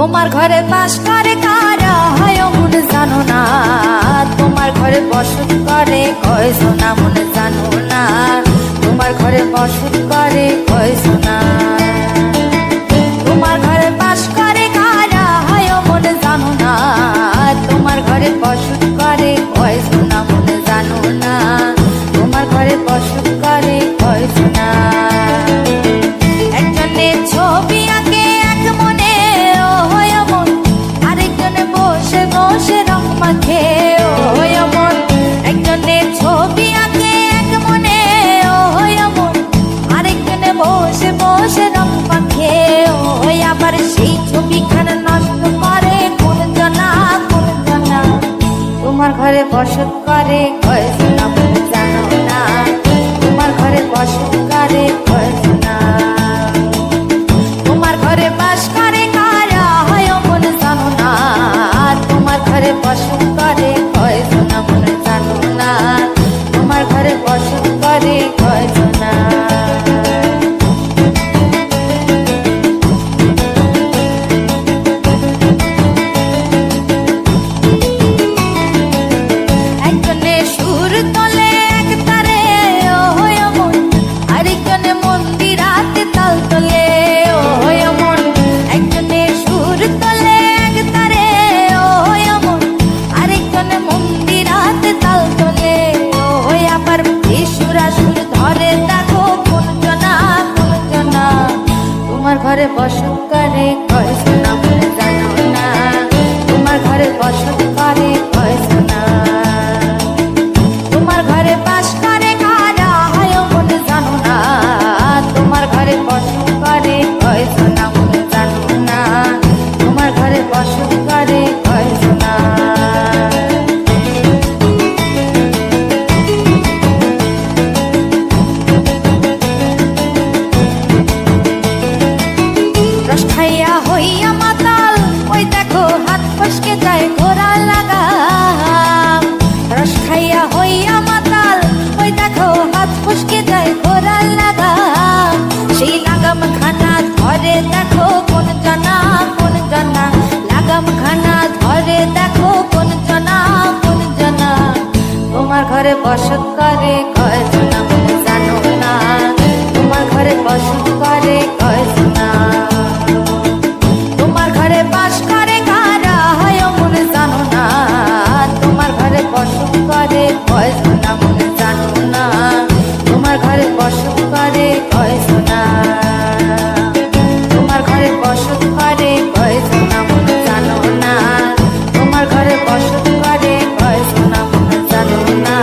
তোমার ঘরে বাস করে কারা হয় মন জানো না, তোমার ঘরে বসত করে কয় সোনা মন জানো না, তোমার ঘরে বসত করে কয় সোনা। তোমার ঘরে বাস করে কারা হয় মন জানো না, তোমার ঘরে বসত করে কয় সোনা মন জানো না, তোমার ঘরে বসত করে কয় সোনা। একজনে ছবি আঁকে এক মনে ও হয় মন, আরেকজনে বসে বসে রং মাখে ও হয় মন। একজনে ছবি আঁকে এক মনে ও হয় মন, আরেকজনে বসে বসে রং মাখে ও হয়। আবার সেই ছবিখানা নষ্ট করে কোন জনা কোন জনা, তোমার ঘরে বসত করে কয় সোনা মন জানো না, তোমার ঘরে বসত করে কয় সোনা। তোমার ঘরে বাস করে কারা হয় মন জানো না, তোমার ঘরে বসত করে কয় সোনা মন জানো না, তোমার ঘরে বসত করে কয় সোনা। একজনে সুর তোলে এক তারে ও হয় মন, আরেকজনে মন্দিরাতে তাল তোলে ও হয় মন। একজনে সুর তোলে এক তারে ও হয় মন, আরেকজনে মন্দিরাতে তাল তোলে ও হয়। আবার সুরা সুর ধরে দেখো কোন জনা কোন জনা, তোমার ঘরে বসত করে কয় সোনা মন জানো না, তোমার ঘরে বসত করে কয় সোনা। তোমার ঘরে বাস করে কারা হয় মন জানো না, তোমার ঘরে বসত করে কয় সোনা মন জানো না, তোমার ঘরে বসত করে কয় সোনা। রস খাইয়া হইয়া মাতাল ওই দেখো হাত ফসকে যায় ঘোড়া লাগাম। রস খাইয়া হইয়া মাতাল ওই দেখো হাত ফসকে যায় ঘোড়া লাগাম। সেই লাগাম খানা ধরে দেখো কোন জনা কোন জনা, লাগাম খানা ধরে দেখো কোন জনা কোন জনা। তোমার ঘরে বসত করে কয় সোনা মন জানো না, তোমার ঘরে বসত করে কয় সোনা। তোমার ঘরে বাস করে কারা হয় মন জানো না, তোমার ঘরে বসত করে কয় সোনা মন জানো না, তোমার ঘরে বসত করে কয় সোনা। তোমার ঘরে বসত করে কয় সোনা মন জানো না, তোমার ঘরে বসত করে কয় সোনা মন জানো না।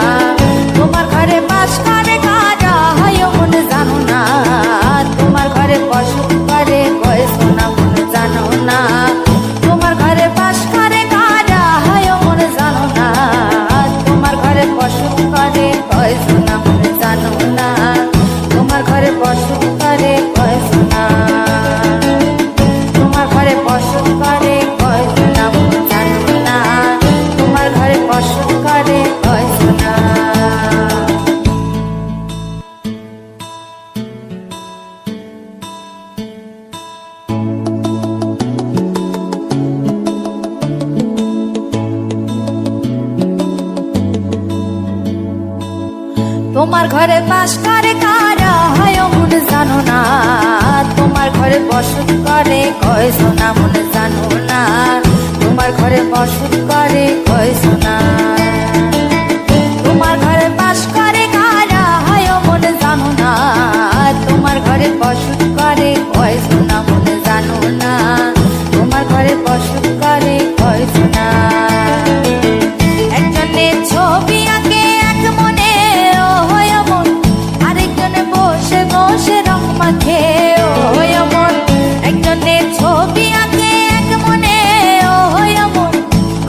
তোমার ঘরে বাস করে কারা হয় মন জানো না, তোমার ঘরে বসত করে কয় সোনা মন জানো না, তোমার ঘরে বাস করে কারা হয় মন জানো না, তোমার ঘরে বসত করে কয় সোনা মন জানো না, তোমার ঘরে বসত করে কয় সোনা। তোমার ঘরে বসত করে কয় সোনা মন জানো না, তোমার ঘরে বসত করে কয় সোনা। তোমার ঘরে বাস করে কারা হয় মন জানো না, তোমার ঘরে বসত করে কয় সোনা মন জানো না, তোমার ঘরে বসত করে কয় সোনা। তোমার ঘরে বাস করে কারা হয় মন জানো না, তোমার ঘরে বসত করে কয় সোনা মন জানো না, তোমার ঘরে বসত করে কয় সোনা। একজনে ছবি আঁকে এক মনে ও হয় মন, আরেকজনে বসে বসে রং মাখে ও হয় মন। একজনে ছবি আঁকে এক মনে ও হয় মন,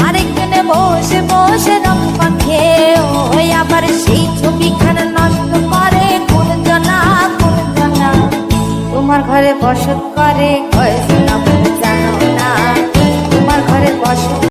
আরেকজনে বসে বসে রং মাখে ও হয়। আবার সেই ছবিখানা নষ্ট করে কোন জনা কোন জনা, তোমার ঘরে বসত করে কয় সোনা।